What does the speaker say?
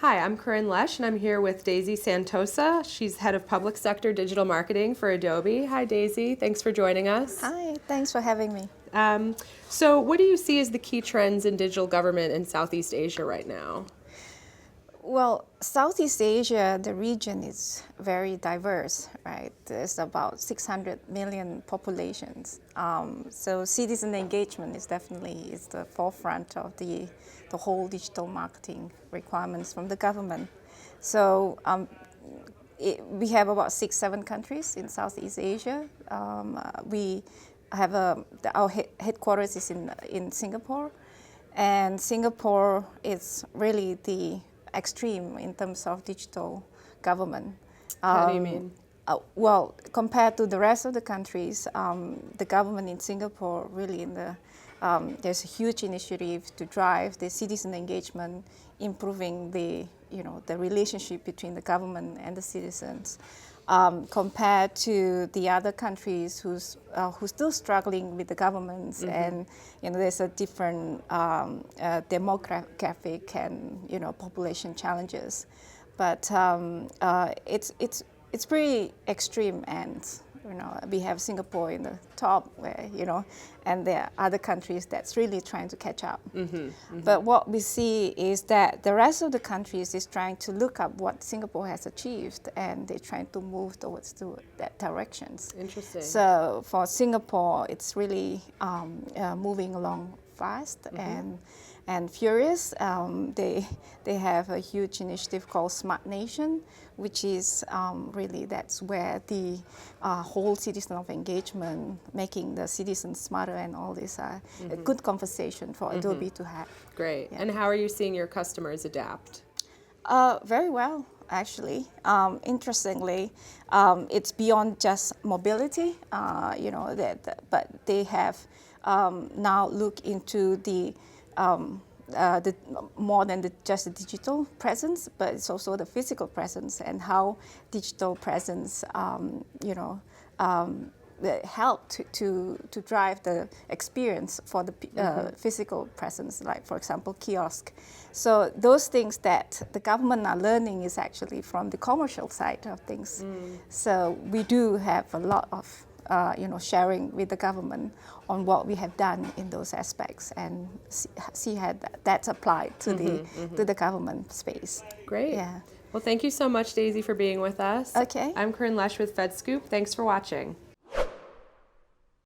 Hi, I'm Corinne Lesh, and I'm here with Daisy Santosa. She's head of public sector digital marketing for Adobe. Hi, Daisy. Thanks for joining us. Hi, thanks for having me. So what do you see as the key trends in digital government in Southeast Asia right now? Well, Southeast Asia, the region is very diverse, right? There's about 600 million populations. So citizen engagement is definitely the forefront of the whole digital marketing requirements from the government. So we have about 6, 7 countries in Southeast Asia. We have our headquarters is in Singapore, and Singapore is really the extreme in terms of digital government. How do you mean? Well, compared to the rest of the countries, the government in Singapore really there's a huge initiative to drive the citizen engagement, improving the relationship between the government and the citizens. Compared to the other countries who's still struggling with the governments, and there's a different demographic and population challenges, but it's pretty extreme, and we have Singapore in the top where and there are other countries that's really trying to catch up. But what we see is that the rest of the countries is trying to look up what Singapore has achieved, and they're trying to move towards that directions. Interesting. So for Singapore, it's really moving along fast and furious. They have a huge initiative called Smart Nation, which is really that's where the whole citizen of engagement, making the citizens smarter, and all this a good conversation for Adobe to have. Great. Yeah. And how are you seeing your customers adapt? Very well, actually. Interestingly, it's beyond just mobility, but they have now looked into the more than just the digital presence, but it's also the physical presence, and how digital presence, help to drive the experience for the physical presence, like for example kiosk. So those things that the government are learning is actually from the commercial side of things. So we do have a lot of sharing with the government on what we have done in those aspects, and see how that's applied to the government space. Great. Yeah. Well, thank you so much, Daisy, for being with us. Okay. I'm Corinne Lesh with FedScoop. Thanks for watching.